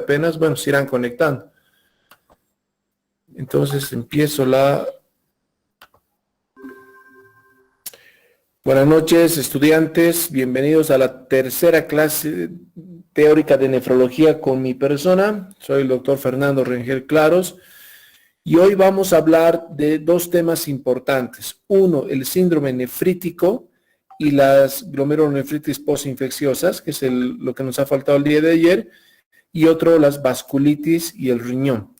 apenas, bueno, se irán conectando. Entonces empiezo la... Buenas noches, estudiantes. Bienvenidos a la tercera clase teórica de nefrología con mi persona. Soy el doctor Fernando Rengel Claros. Y hoy vamos a hablar de dos temas importantes. Uno, el síndrome nefrítico y las glomerulonefritis postinfecciosas, que es lo que nos ha faltado el día de ayer. Y otro, las vasculitis y el riñón.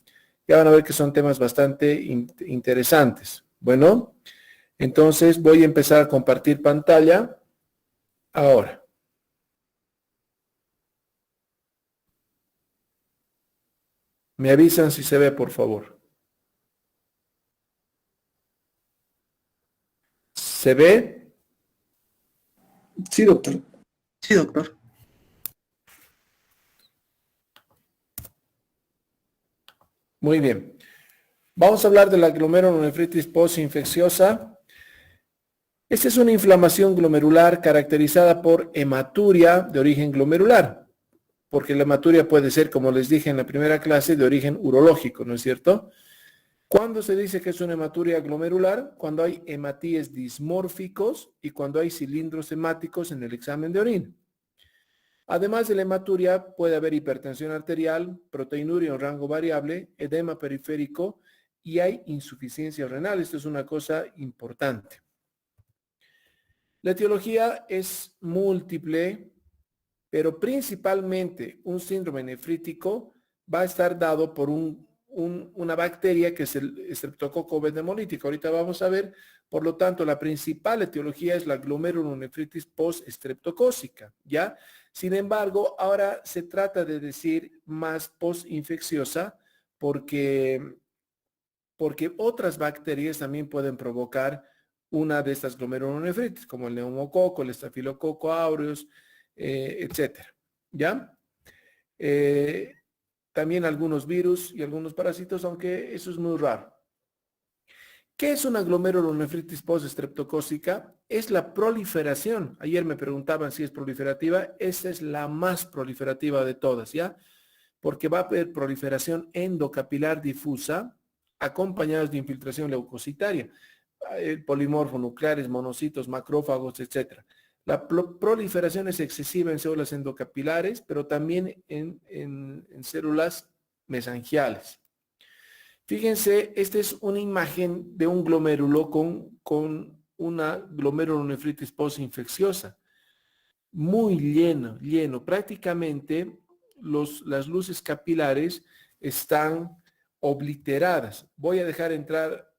Ya van a ver que son temas bastante interesantes. Bueno, entonces voy a empezar a compartir pantalla ahora. Me avisan si se ve, por favor. ¿Se ve? Sí, doctor. Sí, doctor. Muy bien. Vamos a hablar de la glomerulonefritis postinfecciosa. Esta es una inflamación glomerular caracterizada por hematuria de origen glomerular, porque la hematuria puede ser, como les dije en la primera clase, de origen urológico, ¿no es cierto? ¿Cuándo se dice que es una hematuria glomerular? Cuando hay hematíes dismórficos y cuando hay cilindros hemáticos en el examen de orina. Además de la hematuria, puede haber hipertensión arterial, proteinuria en rango variable, edema periférico y hay insuficiencia renal. Esto es una cosa importante. La etiología es múltiple, pero principalmente un síndrome nefrítico va a estar dado por una bacteria que es el Streptococcus hemolítico. Ahorita vamos a ver, por lo tanto, la principal etiología es la glomerulonefritis post-streptocócica, ¿ya? Sin embargo, ahora se trata de decir más postinfecciosa porque otras bacterias también pueden provocar una de estas glomerulonefritis, como el neumococo, el estafilococo aureus, etcétera, ¿ya? También algunos virus y algunos parásitos, aunque eso es muy raro. ¿Qué es una glomerulonefritis post-streptocócica? Es la proliferación. Ayer me preguntaban si es proliferativa. Esta es la más proliferativa de todas, ¿ya? Porque va a haber proliferación endocapilar difusa acompañadas de infiltración leucocitaria, polimorfonucleares, monocitos, macrófagos, etc. La proliferación es excesiva en células endocapilares, pero también en células mesangiales. Fíjense, esta es una imagen de un glomérulo con una glomerulonefritis postinfecciosa. Muy lleno. Prácticamente las luces capilares están obliteradas. Voy a dejar entrar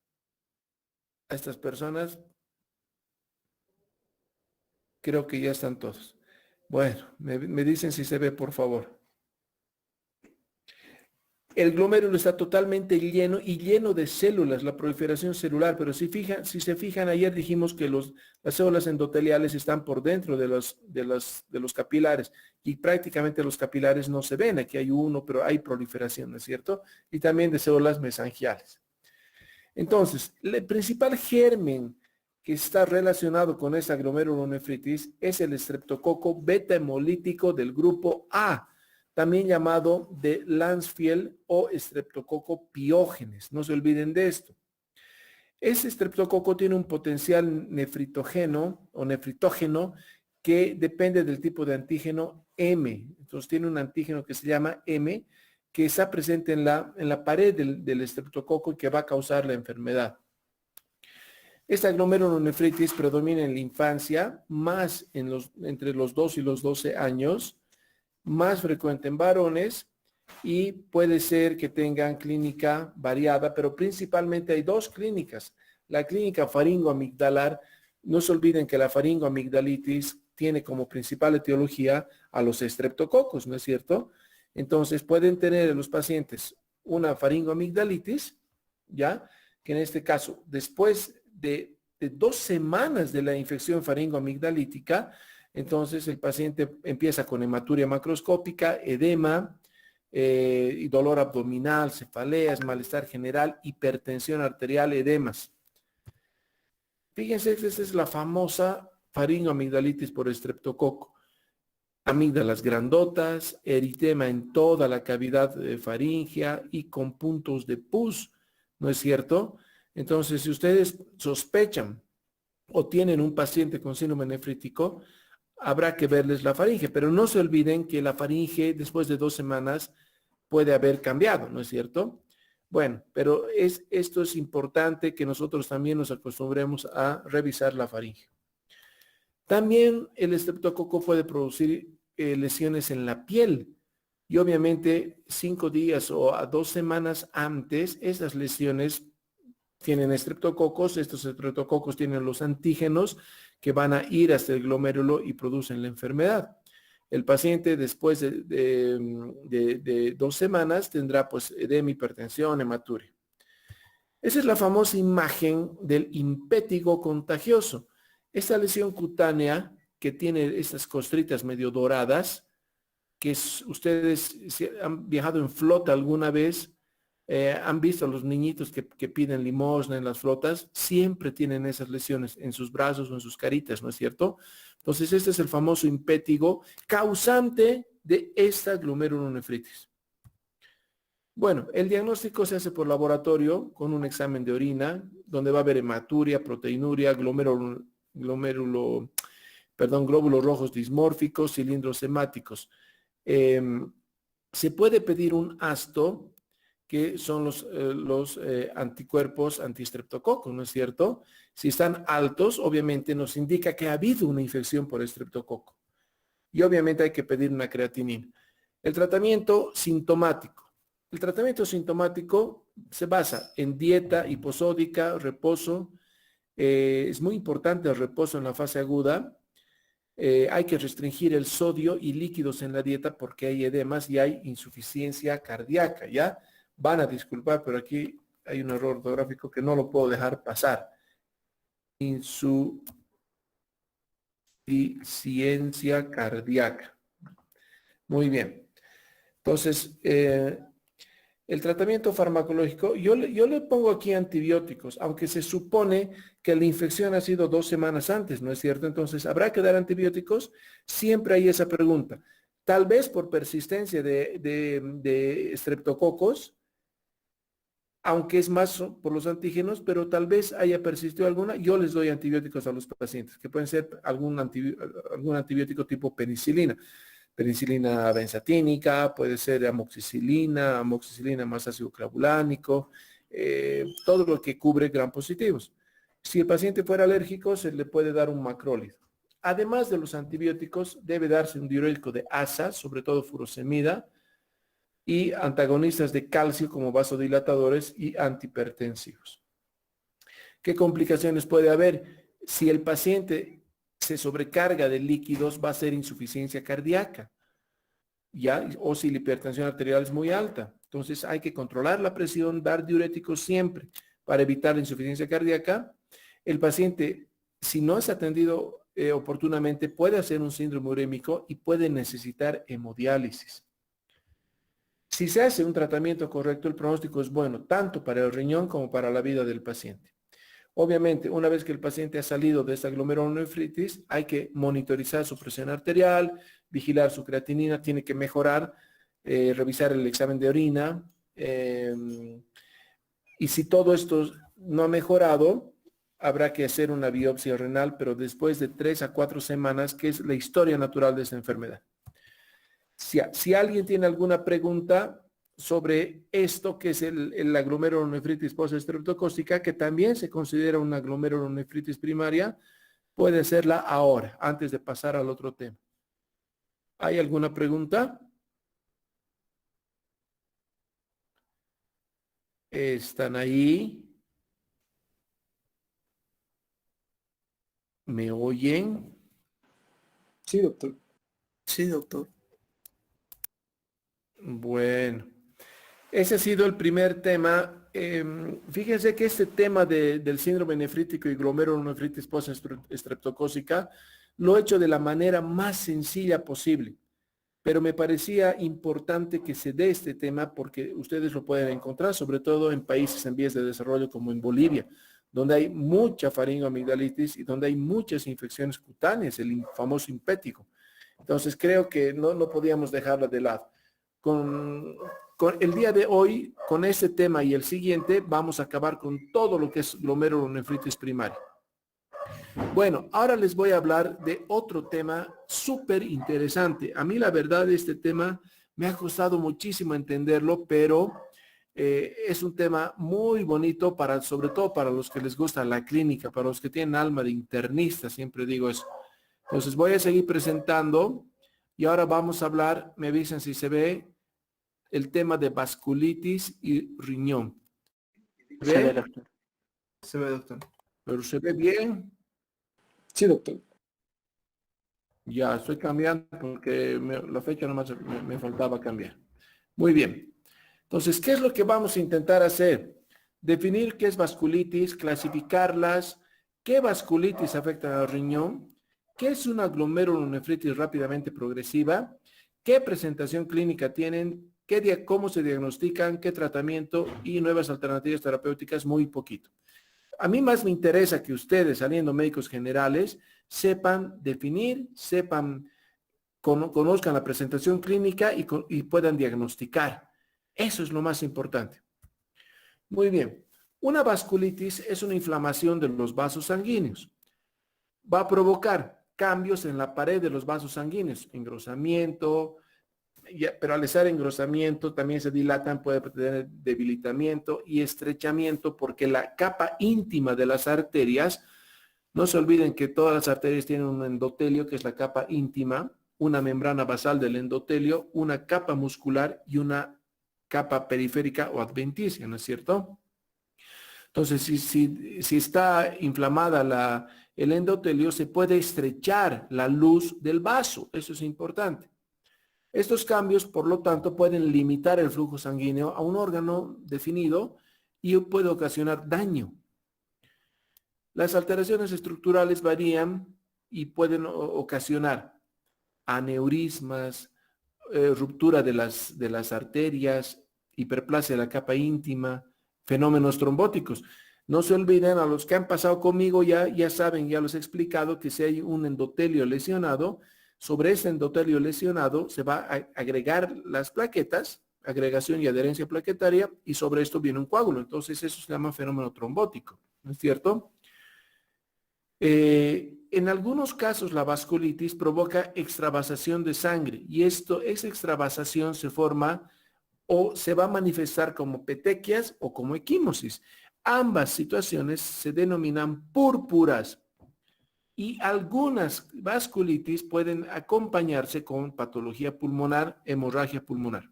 a estas personas. Creo que ya están todos. Bueno, me dicen si se ve, por favor. El glomérulo está totalmente lleno y lleno de células, la proliferación celular, pero si se fijan, ayer dijimos que las células endoteliales están por dentro de los capilares y prácticamente los capilares no se ven. Aquí hay uno, pero hay proliferación, ¿no es cierto? Y también de células mesangiales. Entonces, el principal germen que está relacionado con esta glomerulonefritis es el estreptococo beta hemolítico del grupo A, también llamado de Landsfield o Streptococcus pyogenes. No se olviden de esto. Este estreptococo tiene un potencial nefritógeno que depende del tipo de antígeno M. Entonces tiene un antígeno que se llama M, que está presente en la pared del estreptococo y que va a causar la enfermedad. Esta glomerulonefritis predomina en la infancia, más entre los 2 y los 12 años, más frecuente en varones y puede ser que tengan clínica variada, pero principalmente hay dos clínicas. La clínica faringoamigdalar, no se olviden que la faringoamigdalitis tiene como principal etiología a los estreptococos, ¿no es cierto? Entonces pueden tener en los pacientes una faringoamigdalitis, ¿ya? Que en este caso, después de 2 semanas de la infección faringoamigdalítica, entonces el paciente empieza con hematuria macroscópica, edema, y dolor abdominal, cefaleas, malestar general, hipertensión arterial, edemas. Fíjense, esta es la famosa faringoamigdalitis por estreptococo. amígdalas grandotas, eritema en toda la cavidad faríngea y con puntos de pus, ¿no es cierto? Entonces, si ustedes sospechan o tienen un paciente con síndrome nefrítico, habrá que verles la faringe, pero no se olviden que la faringe después de 2 semanas puede haber cambiado, ¿no es cierto? Bueno, pero esto es importante que nosotros también nos acostumbremos a revisar la faringe. También el estreptococo puede producir lesiones en la piel y obviamente 5 días o a 2 semanas antes, esas lesiones tienen estreptococos, estos estreptococos tienen los antígenos que van a ir hasta el glomérulo y producen la enfermedad. El paciente después de 2 semanas tendrá pues edema, hipertensión, hematuria. Esa es la famosa imagen del impétigo contagioso. Esta lesión cutánea que tiene estas costritas medio doradas, que ustedes si han viajado en flota alguna vez, han visto a los niñitos que piden limosna en las flotas, siempre tienen esas lesiones en sus brazos o en sus caritas, ¿no es cierto? Entonces este es el famoso impétigo causante de esta glomerulonefritis. Bueno, el diagnóstico se hace por laboratorio con un examen de orina, donde va a haber hematuria, proteinuria, glóbulos rojos dismórficos, cilindros hemáticos. Se puede pedir un ASTO, que son los anticuerpos antiestreptococo, ¿no es cierto? Si están altos, obviamente nos indica que ha habido una infección por estreptococo. Y obviamente hay que pedir una creatinina. El tratamiento sintomático. El tratamiento sintomático se basa en dieta hiposódica, reposo. Es muy importante el reposo en la fase aguda. Hay que restringir el sodio y líquidos en la dieta porque hay edemas y hay insuficiencia cardíaca, ¿ya? Van a disculpar, pero aquí hay un error ortográfico que no lo puedo dejar pasar. Insuficiencia cardíaca. Muy bien. Entonces, el tratamiento farmacológico, yo le pongo aquí antibióticos, aunque se supone que la infección ha sido 2 semanas antes, ¿no es cierto? Entonces, ¿habrá que dar antibióticos? Siempre hay esa pregunta. Tal vez por persistencia de estreptococos, aunque es más por los antígenos, pero tal vez haya persistido alguna, yo les doy antibióticos a los pacientes, que pueden ser algún antibiótico tipo penicilina. Penicilina benzatínica, puede ser amoxicilina más ácido clavulánico, todo lo que cubre gram positivos. Si el paciente fuera alérgico, se le puede dar un macrólido. Además de los antibióticos, debe darse un diurético de asa, sobre todo furosemida, y antagonistas de calcio como vasodilatadores y antihipertensivos. ¿Qué complicaciones puede haber? Si el paciente se sobrecarga de líquidos, va a ser insuficiencia cardíaca, ¿ya? O si la hipertensión arterial es muy alta. Entonces hay que controlar la presión, dar diuréticos siempre para evitar la insuficiencia cardíaca. El paciente, si no es atendido oportunamente, puede hacer un síndrome urémico y puede necesitar hemodiálisis. Si se hace un tratamiento correcto, el pronóstico es bueno, tanto para el riñón como para la vida del paciente. Obviamente, una vez que el paciente ha salido de esta glomerulonefritis, hay que monitorizar su presión arterial, vigilar su creatinina, tiene que mejorar, revisar el examen de orina. Y si todo esto no ha mejorado, habrá que hacer una biopsia renal, pero después de 3 a 4 semanas, que es la historia natural de esta enfermedad. Si alguien tiene alguna pregunta sobre esto, que es la glomerulonefritis postestreptocócica, que también se considera una glomerulonefritis primaria, puede hacerla ahora, antes de pasar al otro tema. ¿Hay alguna pregunta? ¿Están ahí? ¿Me oyen? Sí, doctor. Sí, doctor. Bueno, ese ha sido el primer tema. Fíjense que este tema del síndrome nefrítico y glomerulonefritis postestreptocócica lo he hecho de la manera más sencilla posible, pero me parecía importante que se dé este tema porque ustedes lo pueden encontrar, sobre todo en países en vías de desarrollo como en Bolivia, donde hay mucha faringoamigdalitis y donde hay muchas infecciones cutáneas, el famoso impético. Entonces creo que no podíamos dejarla de lado. Con el día de hoy, con este tema y el siguiente, vamos a acabar con todo lo que es glomerulonefritis primaria. Bueno, ahora les voy a hablar de otro tema súper interesante. A mí la verdad este tema me ha costado muchísimo entenderlo, pero es un tema muy bonito sobre todo para los que les gusta la clínica, para los que tienen alma de internista, siempre digo eso. Entonces voy a seguir presentando y ahora vamos a hablar, me avisan si se ve, el tema de vasculitis y riñón. Se ve, doctor. Se ve, doctor. ¿Pero se ve bien? Sí, doctor. Ya, estoy cambiando porque la fecha nomás me faltaba cambiar. Muy bien. Entonces, ¿qué es lo que vamos a intentar hacer? Definir qué es vasculitis, clasificarlas, qué vasculitis afecta al riñón, qué es una glomerulonefritis rápidamente progresiva, qué presentación clínica tienen, cómo se diagnostican, qué tratamiento y nuevas alternativas terapéuticas, muy poquito. A mí más me interesa que ustedes, saliendo médicos generales, sepan definir, conozcan la presentación clínica y puedan diagnosticar. Eso es lo más importante. Muy bien. Una vasculitis es una inflamación de los vasos sanguíneos. Va a provocar cambios en la pared de los vasos sanguíneos, engrosamiento, pero al estar engrosamiento también se dilatan, puede tener debilitamiento y estrechamiento porque la capa íntima de las arterias, no se olviden que todas las arterias tienen un endotelio, que es la capa íntima, una membrana basal del endotelio, una capa muscular y una capa periférica o adventicia, ¿no es cierto? Entonces, si está inflamada el endotelio, se puede estrechar la luz del vaso, eso es importante. Estos cambios, por lo tanto, pueden limitar el flujo sanguíneo a un órgano definido y puede ocasionar daño. Las alteraciones estructurales varían y pueden ocasionar aneurismas, ruptura de las arterias, hiperplasia de la capa íntima, fenómenos trombóticos. No se olviden, a los que han pasado conmigo ya saben, ya los he explicado que si hay un endotelio lesionado, sobre ese endotelio lesionado se va a agregar las plaquetas, agregación y adherencia plaquetaria, y sobre esto viene un coágulo. Entonces eso se llama fenómeno trombótico, ¿no es cierto? En algunos casos la vasculitis provoca extravasación de sangre y esa extravasación se forma o se va a manifestar como petequias o como equimosis. Ambas situaciones se denominan púrpuras y algunas vasculitis pueden acompañarse con patología pulmonar, hemorragia pulmonar.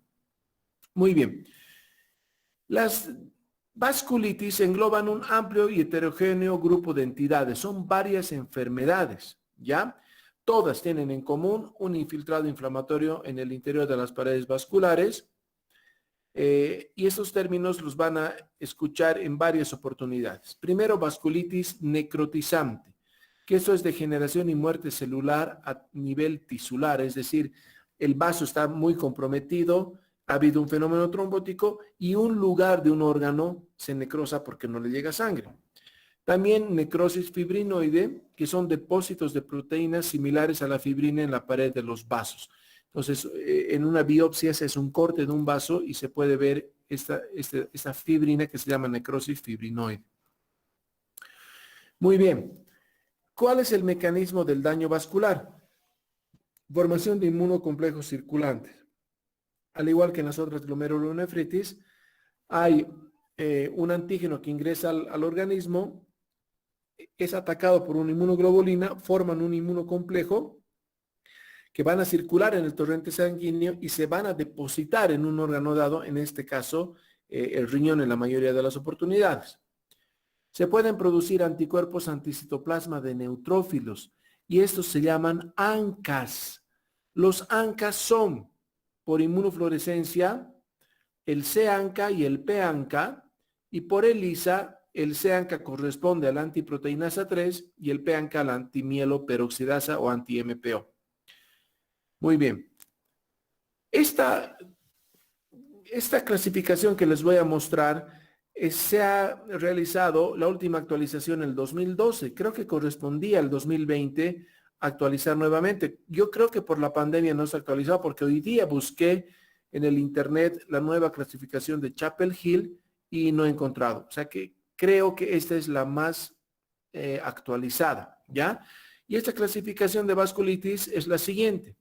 Muy bien. Las vasculitis engloban un amplio y heterogéneo grupo de entidades. Son varias enfermedades, ¿ya? Todas tienen en común un infiltrado inflamatorio en el interior de las paredes vasculares. Y estos términos los van a escuchar en varias oportunidades. Primero, vasculitis necrotizante, que eso es degeneración y muerte celular a nivel tisular, es decir, el vaso está muy comprometido, ha habido un fenómeno trombótico y un lugar de un órgano se necrosa porque no le llega sangre. También necrosis fibrinoide, que son depósitos de proteínas similares a la fibrina en la pared de los vasos. Entonces, en una biopsia se hace un corte de un vaso y se puede ver esta fibrina que se llama necrosis fibrinoide. Muy bien. ¿Cuál es el mecanismo del daño vascular? Formación de inmunocomplejos circulantes. Al igual que en las otras glomerulonefritis, hay un antígeno que ingresa al organismo, es atacado por una inmunoglobulina, forman un inmunocomplejo que van a circular en el torrente sanguíneo y se van a depositar en un órgano dado, en este caso el riñón en la mayoría de las oportunidades. Se pueden producir anticuerpos anticitoplasma de neutrófilos y estos se llaman ANCAs. Los ANCAs son, por inmunofluorescencia, el C-ANCA y el P-ANCA, y por ELISA, el C-ANCA corresponde a la antiproteinasa 3 y el P-ANCA a la antimieloperoxidasa o anti-MPO. Muy bien. Esta clasificación que les voy a mostrar se ha realizado la última actualización en el 2012. Creo que correspondía al 2020 actualizar nuevamente. Yo creo que por la pandemia no se ha actualizado porque hoy día busqué en el internet la nueva clasificación de Chapel Hill y no he encontrado. O sea que creo que esta es la más actualizada, ¿ya? Y esta clasificación de vasculitis es la siguiente.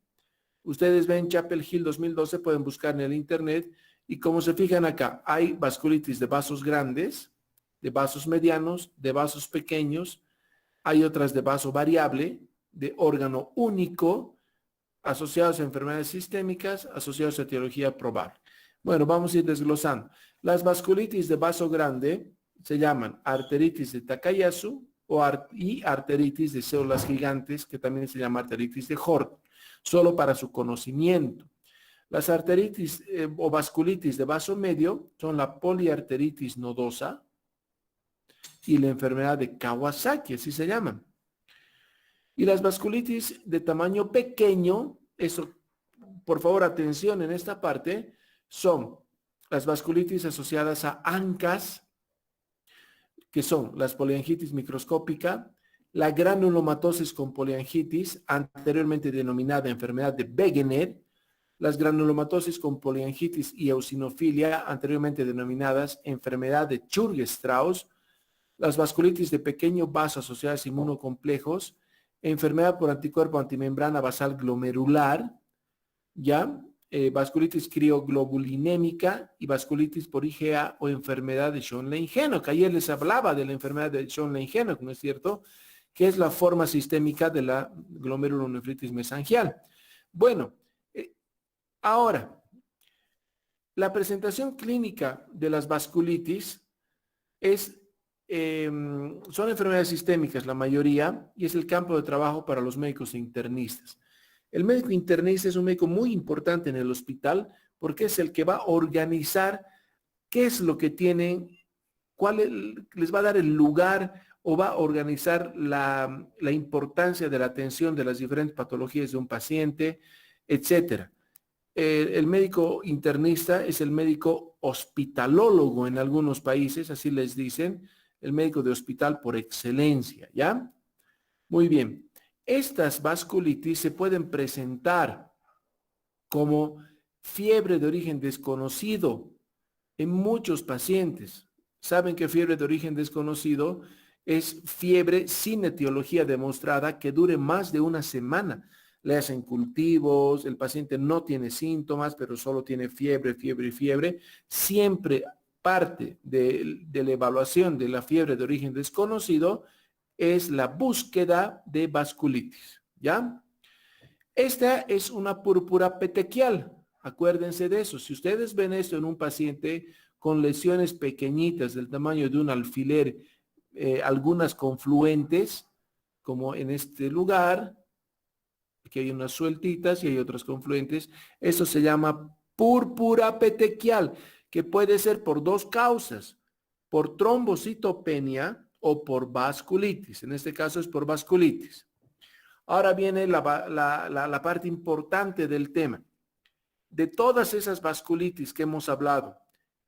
Ustedes ven Chapel Hill 2012, pueden buscar en el internet y como se fijan acá, hay vasculitis de vasos grandes, de vasos medianos, de vasos pequeños, hay otras de vaso variable, de órgano único, asociados a enfermedades sistémicas, asociados a etiología probable. Bueno, vamos a ir desglosando. Las vasculitis de vaso grande se llaman arteritis de Takayasu y arteritis de células gigantes, que también se llama arteritis de Horton, solo para su conocimiento. Las arteritis o vasculitis de vaso medio son la poliarteritis nodosa y la enfermedad de Kawasaki, así se llaman. Y las vasculitis de tamaño pequeño, eso, por favor, atención en esta parte, son las vasculitis asociadas a ANCAS, que son las poliangitis microscópica, la granulomatosis con poliangitis, anteriormente denominada enfermedad de Wegener, las granulomatosis con poliangitis y eosinofilia, anteriormente denominadas enfermedad de Churg-Strauss, las vasculitis de pequeño vaso asociadas a inmunocomplejos, enfermedad por anticuerpo antimembrana basal glomerular, ¿ya? Vasculitis crioglobulinémica y vasculitis por IgA o enfermedad de Schönlein-Henoch. Ayer les hablaba de la enfermedad de Schönlein-Henoch, ¿no es cierto? Que es la forma sistémica de la glomerulonefritis mesangial. Bueno, ahora, la presentación clínica de las vasculitis son enfermedades sistémicas, la mayoría, y es el campo de trabajo para los médicos internistas. El médico internista es un médico muy importante en el hospital porque es el que va a organizar qué es lo que tienen, les va a dar el lugar o va a organizar la importancia de la atención de las diferentes patologías de un paciente, etcétera. El médico internista es el médico hospitalólogo en algunos países, así les dicen, el médico de hospital por excelencia, ¿ya? Muy bien. Estas vasculitis se pueden presentar como fiebre de origen desconocido en muchos pacientes. Saben que fiebre de origen desconocido es fiebre sin etiología demostrada que dure más de una semana. Le hacen cultivos, el paciente no tiene síntomas, pero solo tiene fiebre, fiebre y fiebre. Siempre parte de la evaluación de la fiebre de origen desconocido es la búsqueda de vasculitis, ¿ya? Esta es una púrpura petequial, acuérdense de eso. Si ustedes ven esto en un paciente con lesiones pequeñitas del tamaño de un alfiler, algunas confluentes, como en este lugar, aquí hay unas sueltitas y hay otras confluentes, eso se llama púrpura petequial, que puede ser por dos causas, por trombocitopenia o por vasculitis. En este caso es por vasculitis. Ahora viene la parte importante del tema. De todas esas vasculitis que hemos hablado,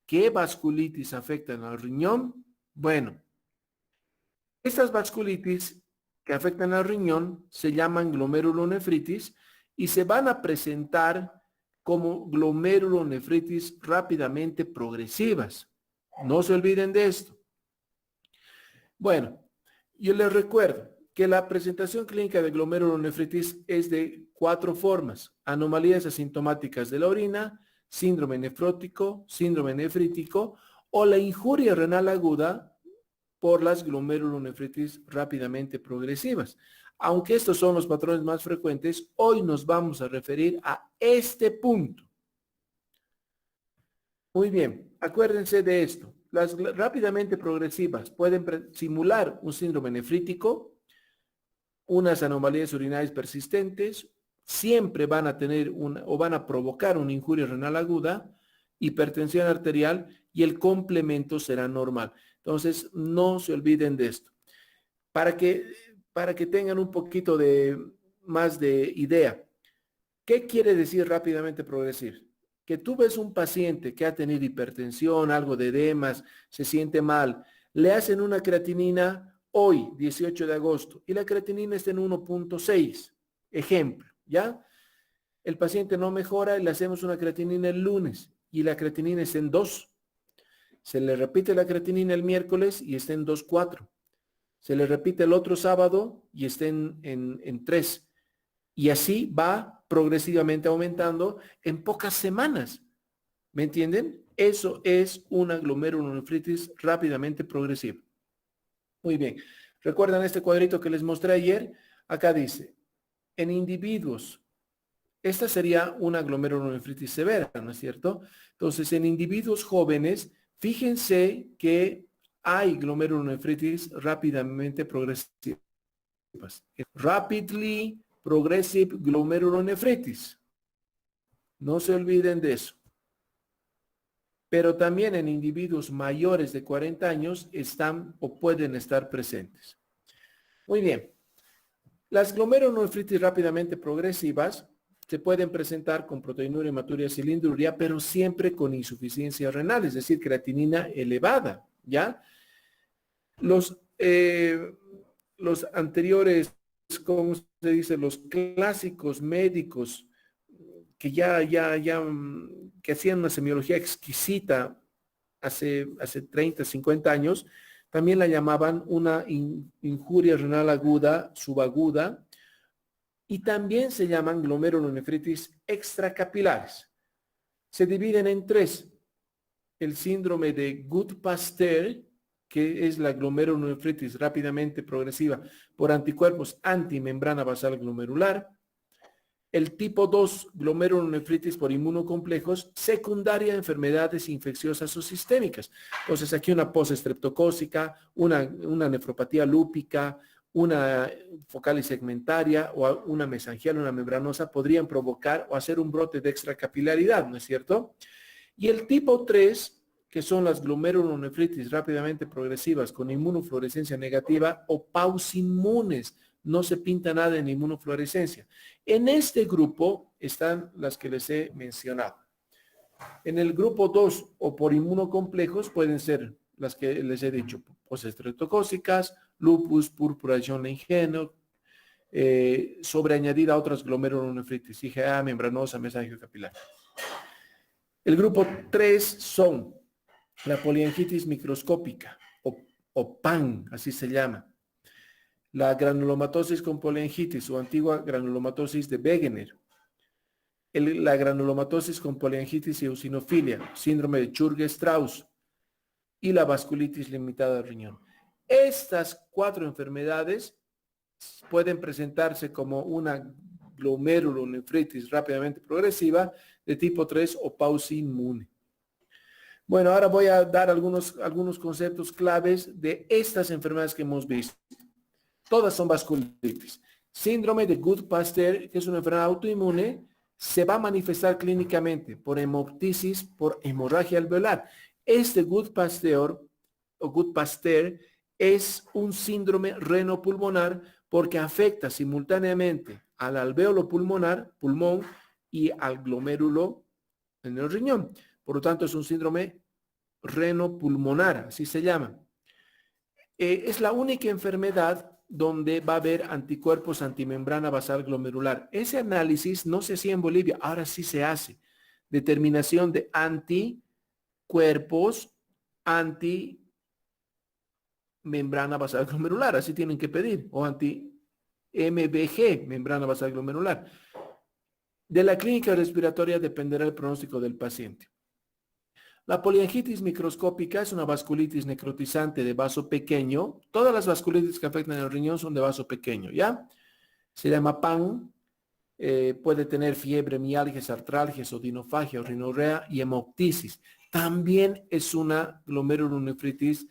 ¿qué vasculitis afectan al riñón? Bueno, estas vasculitis que afectan al riñón se llaman glomerulonefritis y se van a presentar como glomerulonefritis rápidamente progresivas. No se olviden de esto. Bueno, yo les recuerdo que la presentación clínica de glomerulonefritis es de 4 formas: anomalías asintomáticas de la orina, síndrome nefrótico, síndrome nefrítico o la injuria renal aguda por las glomerulonefritis rápidamente progresivas. Aunque estos son los patrones más frecuentes, hoy nos vamos a referir a este punto. Muy bien, acuérdense de esto. Las rápidamente progresivas pueden simular un síndrome nefrítico, unas anomalías urinarias persistentes, siempre van a tener o van a provocar una injuria renal aguda, hipertensión arterial y el complemento será normal. Entonces, no se olviden de esto. Para que tengan un poquito más de idea, ¿qué quiere decir rápidamente progresir? Que tú ves un paciente que ha tenido hipertensión, algo de edemas, se siente mal, le hacen una creatinina hoy, 18 de agosto, y la creatinina está en 1.6, ejemplo, ¿ya? El paciente no mejora y le hacemos una creatinina el lunes y la creatinina está en 2. Se le repite la creatinina el miércoles y está en 2.4. Se le repite el otro sábado y está en 3. Y así va progresivamente aumentando en pocas semanas. ¿Me entienden? Eso es una glomerulonefritis rápidamente progresiva. Muy bien. ¿Recuerdan este cuadrito que les mostré ayer? Acá dice, en individuos, esta sería una glomerulonefritis severa, ¿no es cierto? Entonces, en individuos jóvenes, fíjense que hay glomerulonefritis rápidamente progresivas. Rapidly progressive glomerulonefritis. No se olviden de eso. Pero también en individuos mayores de 40 años están o pueden estar presentes. Muy bien. Las glomerulonefritis rápidamente progresivas se pueden presentar con proteinuria, hematuria, cilindruria, pero siempre con insuficiencia renal, es decir, creatinina elevada, ¿ya? Los anteriores, ¿cómo se dice? Los clásicos médicos que que hacían una semiología exquisita hace 30, 50 años, también la llamaban una injuria renal aguda, subaguda, y también se llaman glomerulonefritis extracapilares. Se dividen en 3. El síndrome de Goodpasteur, que es la glomerulonefritis rápidamente progresiva por anticuerpos antimembrana basal glomerular. El tipo 2, glomerulonefritis por inmunocomplejos, secundaria a enfermedades infecciosas o sistémicas. Entonces aquí una postestreptocócica, una nefropatía lúpica, una focal y segmentaria o una mesangial, una membranosa, podrían provocar o hacer un brote de extracapilaridad, ¿no es cierto? Y el tipo 3, que son las glomerulonefritis rápidamente progresivas con inmunofluorescencia negativa o pausinmunes, no se pinta nada en inmunofluorescencia. En este grupo están las que les he mencionado. En el grupo 2 o por inmunocomplejos pueden ser las que les he dicho, postestreptocócicas, lupus, púrpura John-Lengen, sobreañadida a otras glomerulonefritis, IgA, membranosa, mesangiocapilar. El grupo 3 son la poliangitis microscópica o PAN, así se llama. La granulomatosis con poliangitis o antigua granulomatosis de Wegener. La granulomatosis con poliangitis y eosinofilia, síndrome de Churg-Strauss y la vasculitis limitada del riñón. Estas 4 enfermedades pueden presentarse como una glomerulonefritis rápidamente progresiva de tipo 3 o pausinmune. Bueno, ahora voy a dar algunos conceptos claves de estas enfermedades que hemos visto. Todas son vasculitis. Síndrome de Goodpasteur, que es una enfermedad autoinmune, se va a manifestar clínicamente por hemoptisis, por hemorragia alveolar. Este Goodpasteur es un síndrome renopulmonar porque afecta simultáneamente al alvéolo pulmonar, pulmón, y al glomérulo en el riñón. Por lo tanto, es un síndrome renopulmonar, así se llama. Es la única enfermedad donde va a haber anticuerpos antimembrana basal glomerular. Ese análisis no se hacía en Bolivia, ahora sí se hace. Determinación de anticuerpos antimembrana basal glomerular, así tienen que pedir, o anti-MBG, membrana basal glomerular. De la clínica respiratoria dependerá el pronóstico del paciente. La poliangitis microscópica es una vasculitis necrotizante de vaso pequeño. Todas las vasculitis que afectan el riñón son de vaso pequeño, ¿ya? Se llama PAN. Puede tener fiebre, mialgias, artralgias, odinofagia, rinorrea y hemoptisis. También es una glomerulonefritis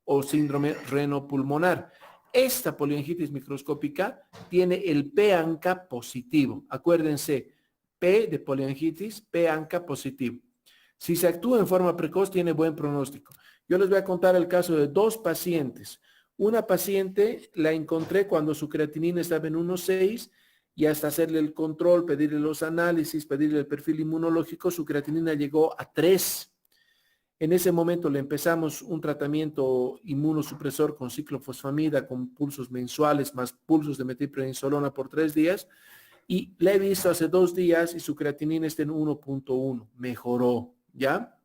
o síndrome renopulmonar. Esta poliangitis microscópica tiene el P-ANCA positivo. Acuérdense, P de poliangitis, P-ANCA positivo. Si se actúa en forma precoz, tiene buen pronóstico. Yo les voy a contar el caso de 2 pacientes. Una paciente la encontré cuando su creatinina estaba en 1.6 y hasta hacerle el control, pedirle los análisis, pedirle el perfil inmunológico, su creatinina llegó a 3. En ese momento le empezamos un tratamiento inmunosupresor con ciclofosfamida, con pulsos mensuales más pulsos de metilprednisolona por 3 días. Y le he visto hace 2 días y su creatinina está en 1.1. Mejoró, ¿ya?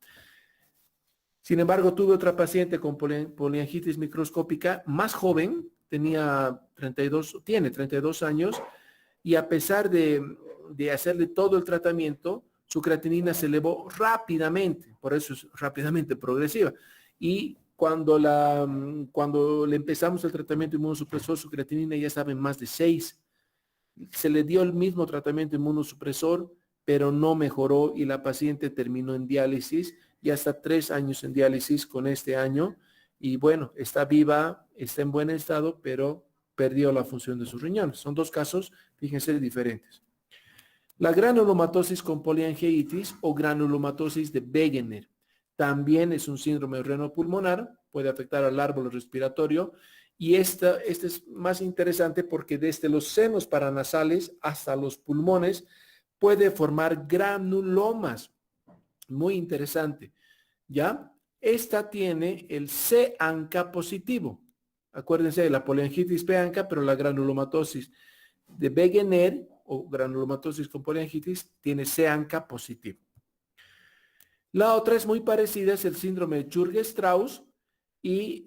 Sin embargo, tuve otra paciente con poliangitis microscópica, más joven, tiene 32 años, y a pesar de hacerle todo el tratamiento, su creatinina se elevó rápidamente, por eso es rápidamente progresiva. Y cuando le empezamos el tratamiento inmunosupresor, su creatinina ya estaba en más de 6. Se le dio el mismo tratamiento inmunosupresor, pero no mejoró y la paciente terminó en diálisis, ya está 3 años en diálisis con este año, y bueno, está viva, está en buen estado, pero perdió la función de sus riñones. Son 2 casos, fíjense, diferentes. La granulomatosis con poliangiitis o granulomatosis de Wegener también es un síndrome renopulmonar, puede afectar al árbol respiratorio, y esta es más interesante porque desde los senos paranasales hasta los pulmones puede formar granulomas. Muy interesante, ¿ya? Esta tiene el C-ANCA positivo. Acuérdense de la poliangitis P-ANCA, pero la granulomatosis de Wegener o granulomatosis con poliangitis tiene C-ANCA positivo. La otra es muy parecida, es el síndrome de Churg-Strauss y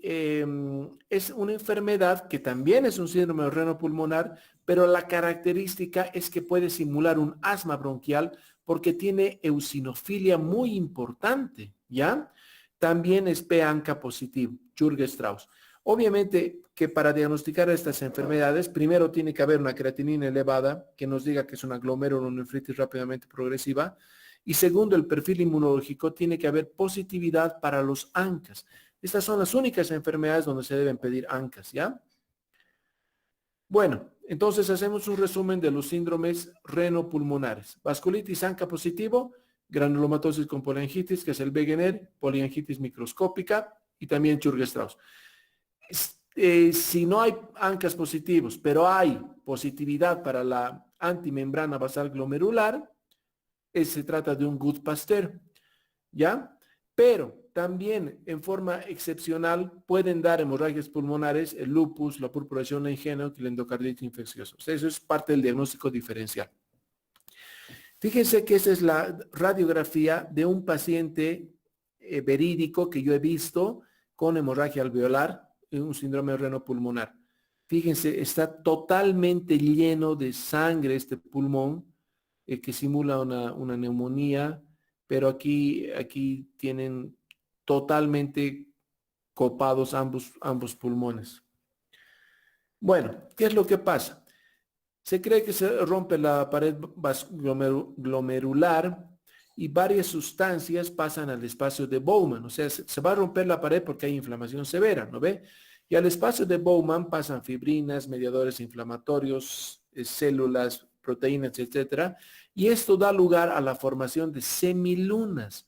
es una enfermedad que también es un síndrome de renopulmonar, pero la característica es que puede simular un asma bronquial porque tiene eosinofilia muy importante, ¿ya? También es P-ANCA positivo, Churg-Strauss. Obviamente que para diagnosticar estas enfermedades, primero tiene que haber una creatinina elevada que nos diga que es una glomerulonefritis rápidamente progresiva. Y segundo, el perfil inmunológico, tiene que haber positividad para los ANCAs. Estas son las únicas enfermedades donde se deben pedir ANCAs, ¿ya? Bueno, entonces hacemos un resumen de los síndromes renopulmonares. Vasculitis ANCA positivo, granulomatosis con poliangitis, que es el Wegener, poliangitis microscópica y también Churg-Strauss. Si no hay ANCAs positivos, pero hay positividad para la antimembrana basal glomerular, se trata de un Guth-Pasteur, ¿ya? Pero también en forma excepcional pueden dar hemorragias pulmonares, el lupus, la purpuración ingénua y la endocarditis infecciosa. O sea, eso es parte del diagnóstico diferencial. Fíjense que esa es la radiografía de un paciente verídico que yo he visto con hemorragia alveolar, un síndrome renopulmonar. Fíjense, está totalmente lleno de sangre este pulmón, que simula una neumonía, pero aquí tienen totalmente copados ambos pulmones. Bueno, ¿qué es lo que pasa? Se cree que se rompe la pared glomerular y varias sustancias pasan al espacio de Bowman. O sea, se va a romper la pared porque hay inflamación severa, ¿no ve? Y al espacio de Bowman pasan fibrinas, mediadores inflamatorios, células, proteínas, etcétera. Y esto da lugar a la formación de semilunas.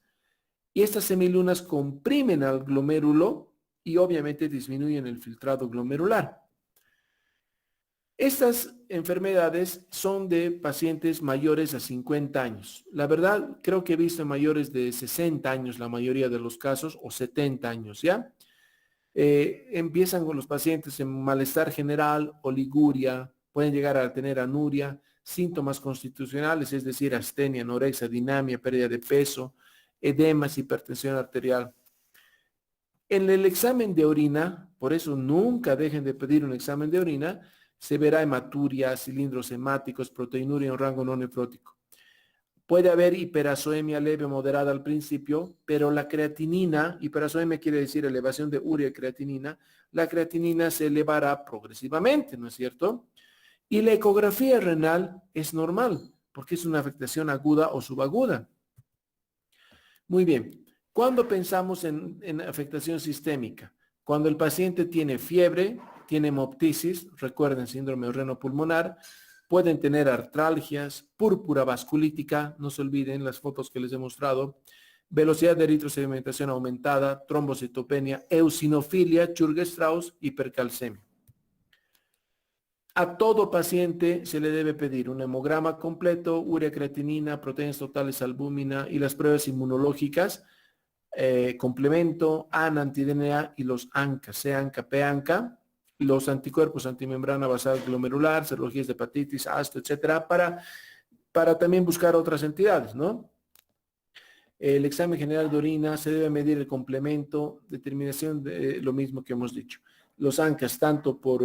Y estas semilunas comprimen al glomérulo y obviamente disminuyen el filtrado glomerular. Estas enfermedades son de pacientes mayores a 50 años. La verdad, creo que he visto mayores de 60 años la mayoría de los casos, o 70 años, ¿ya? Empiezan con los pacientes en malestar general, oliguria, pueden llegar a tener anuria, síntomas constitucionales, es decir, astenia, anorexia, dinamia, pérdida de peso, edemas, hipertensión arterial. En el examen de orina, por eso nunca dejen de pedir un examen de orina, se verá hematuria, cilindros hemáticos, proteinuria en rango no nefrótico. Puede haber hiperazoemia leve o moderada al principio, pero la creatinina, hiperazoemia quiere decir elevación de urea y creatinina, la creatinina se elevará progresivamente, ¿no es cierto? Y la ecografía renal es normal, porque es una afectación aguda o subaguda. Muy bien, ¿cuándo pensamos en afectación sistémica? Cuando el paciente tiene fiebre, tiene hemoptisis, recuerden, síndrome renopulmonar, pueden tener artralgias, púrpura vasculítica, no se olviden las fotos que les he mostrado, velocidad de eritrosedimentación aumentada, trombocitopenia, eosinofilia, Churg-Strauss, hipercalcemia. A todo paciente se le debe pedir un hemograma completo, urea creatinina, proteínas totales, albúmina y las pruebas inmunológicas complemento, AN-anti-DNA y los ANCA, C-ANCA, P-ANCA, los anticuerpos antimembrana basal glomerular, serologías de hepatitis, ASTO, etcétera, para también buscar otras entidades, ¿no? El examen general de orina, se debe medir el complemento, determinación de lo mismo que hemos dicho. Los ANCAS, tanto por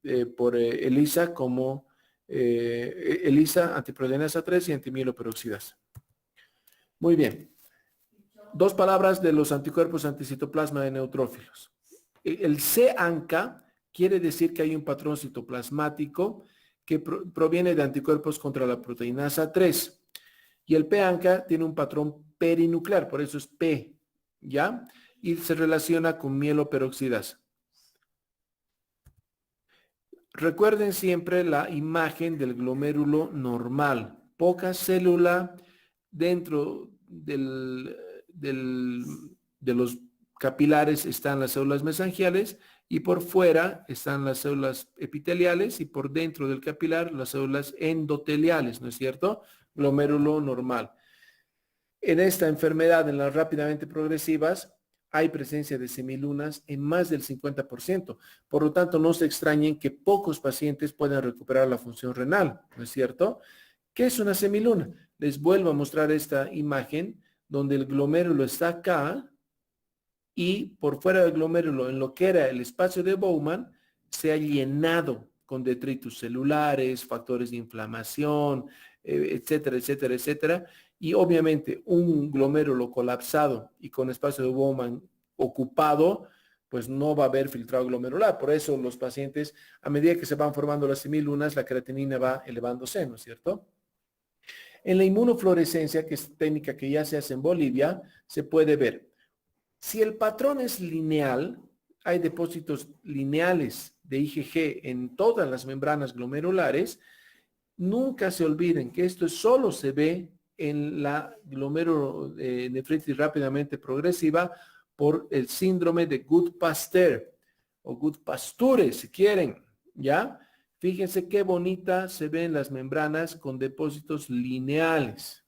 ELISA como ELISA, antiproteínasa 3 y antimieloperoxidasa. Muy bien. Dos palabras de los anticuerpos anticitoplasma de neutrófilos. El C-ANCA quiere decir que hay un patrón citoplasmático que proviene de anticuerpos contra la proteinasa 3. Y el P-ANCA tiene un patrón perinuclear, por eso es P, ¿ya? Y se relaciona con mieloperoxidasa. Recuerden siempre la imagen del glomérulo normal. Poca célula dentro de los capilares están las células mesangiales y por fuera están las células epiteliales y por dentro del capilar las células endoteliales, ¿no es cierto? Glomérulo normal. En esta enfermedad, en las rápidamente progresivas, hay presencia de semilunas en más del 50%. Por lo tanto, no se extrañen que pocos pacientes puedan recuperar la función renal, ¿no es cierto? ¿Qué es una semiluna? Les vuelvo a mostrar esta imagen donde el glomérulo está acá y por fuera del glomérulo, en lo que era el espacio de Bowman, se ha llenado con detritus celulares, factores de inflamación, etcétera, etcétera, etcétera. Y obviamente un glomérulo colapsado y con espacio de Bowman ocupado, pues no va a haber filtrado glomerular. Por eso los pacientes, a medida que se van formando las semilunas, la creatinina va elevándose, ¿no es cierto? En la inmunofluorescencia, que es técnica que ya se hace en Bolivia, se puede ver. Si el patrón es lineal, hay depósitos lineales de IgG en todas las membranas glomerulares, nunca se olviden que esto solo se ve en la glomerulonefritis rápidamente progresiva por el síndrome de Good-Pasteur o Good-Pasture, si quieren, ¿ya? Fíjense qué bonita se ven las membranas con depósitos lineales.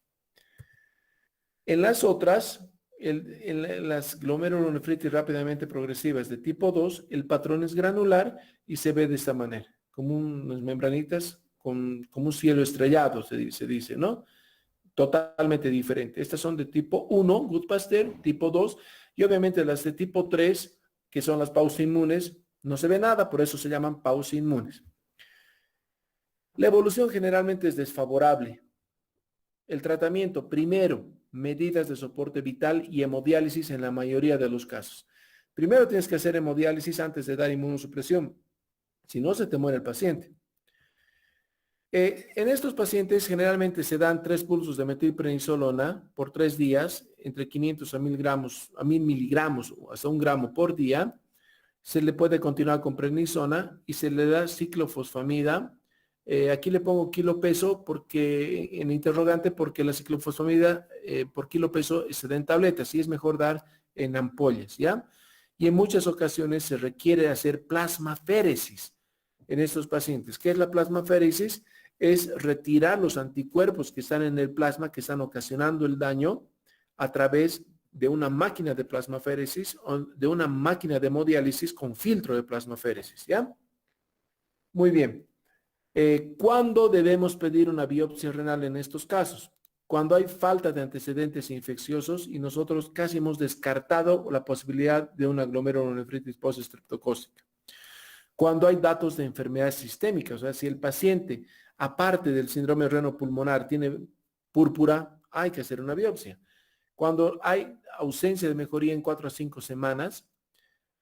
En las otras, en las glomerulonefritis rápidamente progresivas de tipo 2, el patrón es granular y se ve de esta manera, como unas membranitas como un cielo estrellado, se dice, ¿no? Totalmente diferente. Estas son de tipo 1, Good-Pasteur, tipo 2, y obviamente las de tipo 3, que son las pausoinmunes, no se ve nada, por eso se llaman pausoinmunes. La evolución generalmente es desfavorable. El tratamiento, primero, medidas de soporte vital y hemodiálisis en la mayoría de los casos. Primero tienes que hacer hemodiálisis antes de dar inmunosupresión, si no se te muere el paciente. En estos pacientes generalmente se dan 3 pulsos de metilprednisolona por 3 días, entre 500 a 1000 miligramos o hasta 1 gramo por día. Se le puede continuar con prednisona y se le da ciclofosfamida. Aquí le pongo kilo peso porque en interrogante porque la ciclofosfamida por kilo peso se da en tabletas y es mejor dar en ampollas, ¿ya? Y en muchas ocasiones se requiere hacer plasmaféresis en estos pacientes. ¿Qué es la plasmaféresis? Es retirar los anticuerpos que están en el plasma, que están ocasionando el daño a través de una máquina de plasmaféresis o de una máquina de hemodiálisis con filtro de plasmaféresis, ¿ya? Muy bien. ¿Cuándo debemos pedir una biopsia renal en estos casos? Cuando hay falta de antecedentes infecciosos y nosotros casi hemos descartado la posibilidad de una glomerulonefritis postestreptocócica. Cuando hay datos de enfermedades sistémicas, o sea, si el paciente, aparte del síndrome renopulmonar, tiene púrpura, hay que hacer una biopsia. Cuando hay ausencia de mejoría en 4 a 5 semanas,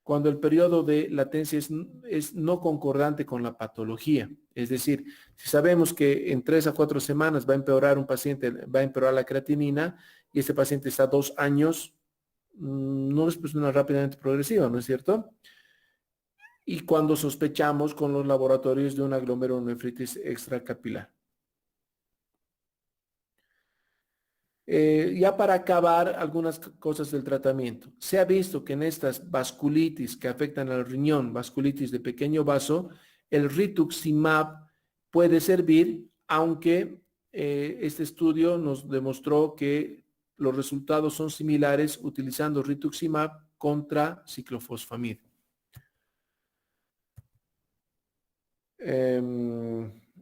cuando el periodo de latencia es no concordante con la patología. Es decir, si sabemos que en 3 a 4 semanas va a empeorar un paciente, va a empeorar la creatinina y este paciente está 2 años, no es pues una rápidamente progresiva, ¿no es cierto? Y cuando sospechamos con los laboratorios de una glomerulonefritis extracapilar. Ya para acabar, algunas cosas del tratamiento. Se ha visto que en estas vasculitis que afectan al riñón, vasculitis de pequeño vaso, el rituximab puede servir, aunque este estudio nos demostró que los resultados son similares utilizando rituximab contra ciclofosfamida.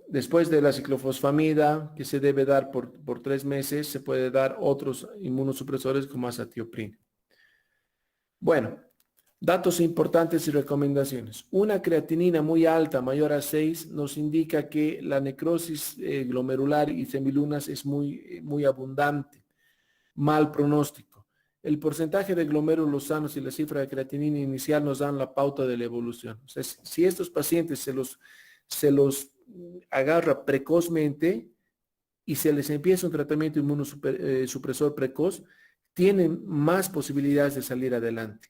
Después de la ciclofosfamida, que se debe dar por 3 meses, se puede dar otros inmunosupresores como azatioprina. Bueno, datos importantes y recomendaciones. Una creatinina muy alta, mayor a 6, nos indica que la necrosis glomerular y semilunas es muy abundante. Mal pronóstico. El porcentaje de glomérulos sanos y la cifra de creatinina inicial nos dan la pauta de la evolución. O sea, si estos pacientes se los agarra precozmente y se les empieza un tratamiento inmunosupresor precoz, tienen más posibilidades de salir adelante.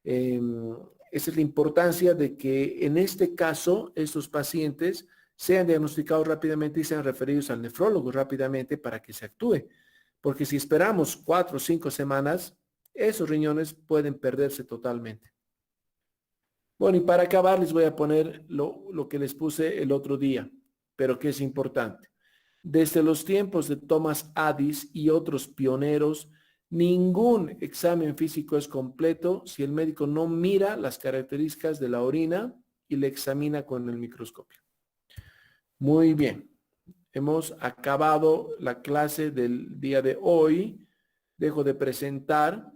Esa es la importancia de que en este caso estos pacientes sean diagnosticados rápidamente y sean referidos al nefrólogo rápidamente para que se actúe. Porque si esperamos 4 o 5 semanas, esos riñones pueden perderse totalmente. Bueno, y para acabar les voy a poner lo que les puse el otro día, pero que es importante. Desde los tiempos de Thomas Addis y otros pioneros, ningún examen físico es completo si el médico no mira las características de la orina y le examina con el microscopio. Muy bien. Hemos acabado la clase del día de hoy. Dejo de presentar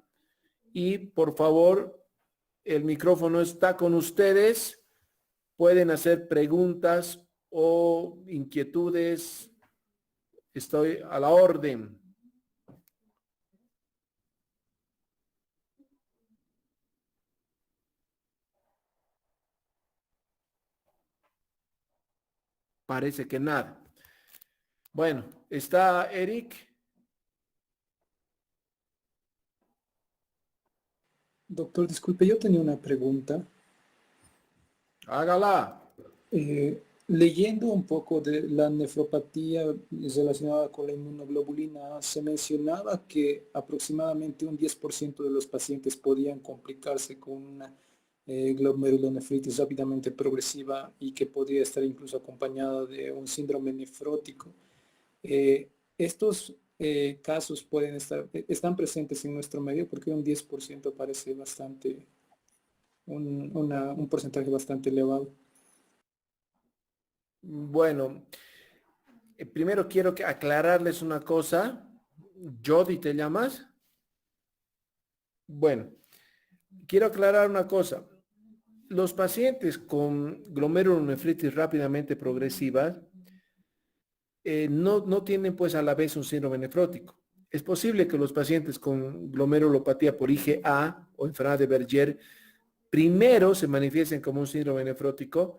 y por favor, el micrófono está con ustedes. Pueden hacer preguntas o inquietudes. Estoy a la orden. Parece que nada. Bueno, ¿está Eric? Doctor, disculpe, yo tenía una pregunta. Hágala. Leyendo un poco de la nefropatía relacionada con la inmunoglobulina A, se mencionaba que aproximadamente un 10% de los pacientes podían complicarse con una glomerulonefritis rápidamente progresiva y que podría estar incluso acompañada de un síndrome nefrótico. Estos casos están presentes en nuestro medio porque un 10% parece bastante, un porcentaje bastante elevado. Bueno, primero quiero aclararles una cosa. Jody, ¿te llamas? Bueno, quiero aclarar una cosa. Los pacientes con glomerulonefritis rápidamente progresiva no tienen pues a la vez un síndrome nefrótico. Es posible que los pacientes con glomerulopatía por IgA o enfermedad de Berger primero se manifiesten como un síndrome nefrótico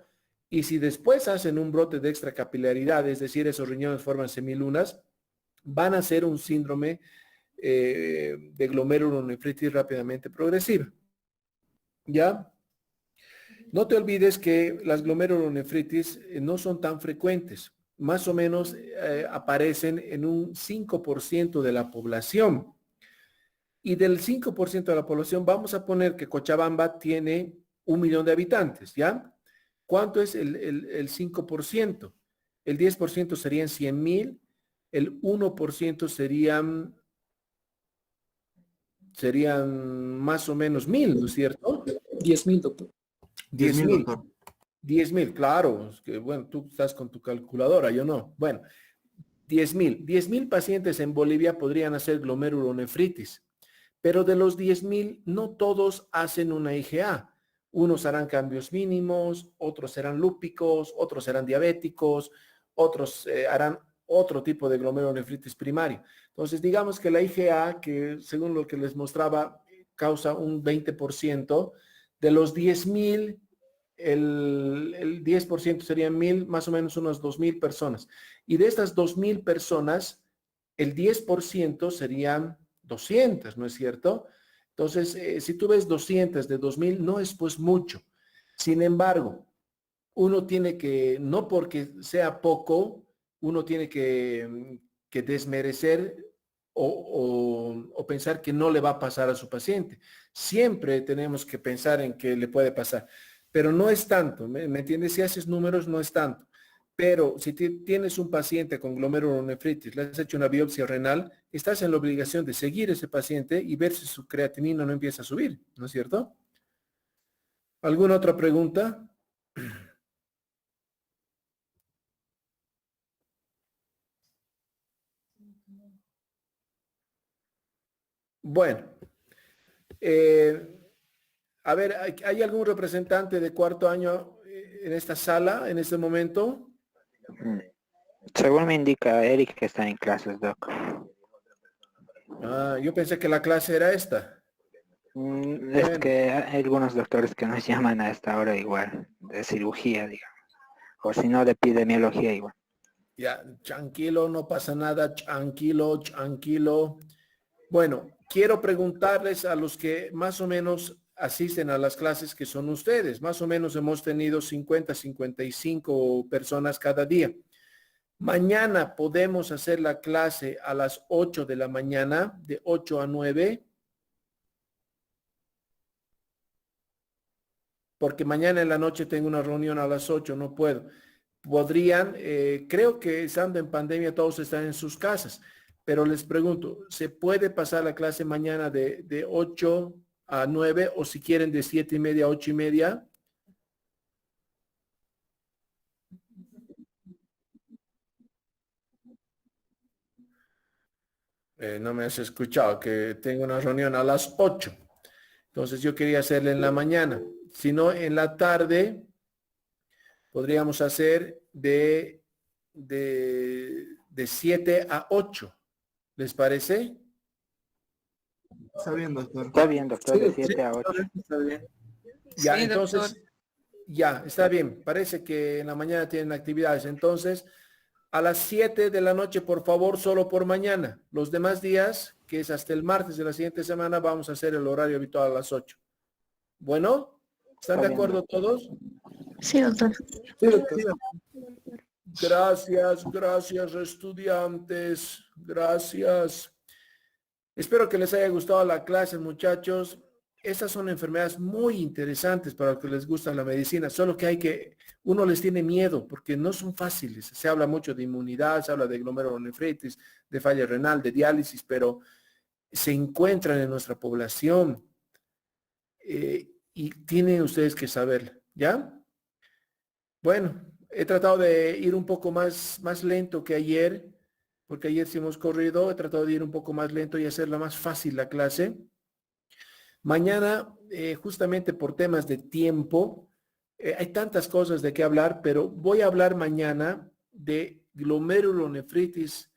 y si después hacen un brote de extracapilaridad, es decir, esos riñones forman semilunas, van a ser un síndrome de glomerulonefritis rápidamente progresiva. ¿Ya? No te olvides que las glomerulonefritis no son tan frecuentes. Más o menos aparecen en un 5% de la población. Y del 5% de la población, vamos a poner que Cochabamba tiene 1 millón de habitantes, ¿ya? ¿Cuánto es el 5%? El 10% serían 100,000, el 1% serían más o menos 1,000, ¿no es cierto? 10,000, doctor. 10,000, doctor. 10,000, claro. Es que, bueno, tú estás con tu calculadora, yo no. Bueno, 10,000 pacientes en Bolivia podrían hacer glomerulonefritis, pero de los 10,000 no todos hacen una IgA. Unos harán cambios mínimos, otros serán lúpicos, otros serán diabéticos, otros harán otro tipo de glomerulonefritis primario. Entonces, digamos que la IgA, que según lo que les mostraba, causa un 20%, de los 10,000, el 10% serían 1,000, más o menos unas 2,000 personas. Y de estas 2,000 personas, el 10% serían 200, ¿no es cierto? Entonces, si tú ves 200 de 2,000, no es pues mucho. Sin embargo, uno tiene que, no porque sea poco, uno tiene que desmerecer o pensar que no le va a pasar a su paciente. Siempre tenemos que pensar en que le puede pasar, pero no es tanto, ¿me entiendes? Si haces números, no es tanto. Pero si tienes un paciente con glomerulonefritis, le has hecho una biopsia renal, estás en la obligación de seguir a ese paciente y ver si su creatinina no empieza a subir, ¿no es cierto? ¿Alguna otra pregunta? Bueno, a ver, ¿hay algún representante de cuarto año en esta sala en este momento? Según me indica Eric que está en clases, doc. Ah, yo pensé que la clase era esta. Es que hay algunos doctores que nos llaman a esta hora igual, de cirugía, digamos. O si no, de epidemiología igual. Ya, tranquilo, no pasa nada, tranquilo, tranquilo. Bueno, quiero preguntarles a los que más o menos asisten a las clases que son ustedes. Más o menos hemos tenido 50, 55 personas cada día. Mañana podemos hacer la clase a las 8 de la mañana, de 8 a 9. Porque mañana en la noche tengo una reunión a las 8, no puedo. Podrían, creo que estando en pandemia todos están en sus casas, pero les pregunto, ¿se puede pasar la clase mañana de 8 a 9 o si quieren de 7:30 a 8:30? No me has escuchado, que tengo una reunión a las 8. Entonces yo quería hacerla en la mañana. Si no, en la tarde podríamos hacer de 7 a 8. ¿Les parece? Está bien, doctor. Está bien, doctor, de 7 a 8. Está bien. Ya, Sí, entonces, doctor. ya, está bien. Parece que en la mañana tienen actividades. Entonces, a las 7 de la noche, por favor, solo por mañana. Los demás días, que es hasta el martes de la siguiente semana, vamos a hacer el horario habitual a las 8. Bueno, ¿están Está de bien, acuerdo todos? Sí, doctor. Sí, doctor. Gracias, estudiantes. Gracias. Espero que les haya gustado la clase, muchachos. Estas son enfermedades muy interesantes para los que les gusta la medicina, solo que uno les tiene miedo porque no son fáciles. Se habla mucho de inmunidad, se habla de glomerulonefritis, de falla renal, de diálisis, pero se encuentran en nuestra población y tienen ustedes que saberlo, ¿ya? Bueno, he tratado de ir un poco más lento que ayer, porque ayer sí hemos corrido, he tratado de ir un poco más lento y hacerla más fácil la clase. Mañana, justamente por temas de tiempo, hay tantas cosas de qué hablar, pero voy a hablar mañana de glomerulonefritis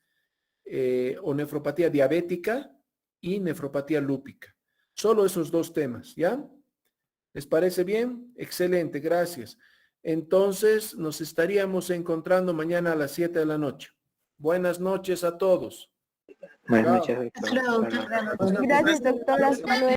o nefropatía diabética y nefropatía lúpica. Solo esos dos temas, ¿ya? ¿Les parece bien? Excelente, gracias. Entonces, nos estaríamos encontrando mañana a las 7 de la noche. Buenas noches a todos. Buenas Chao. noches, doctor. Hasta luego. Gracias, doctor. Hasta luego.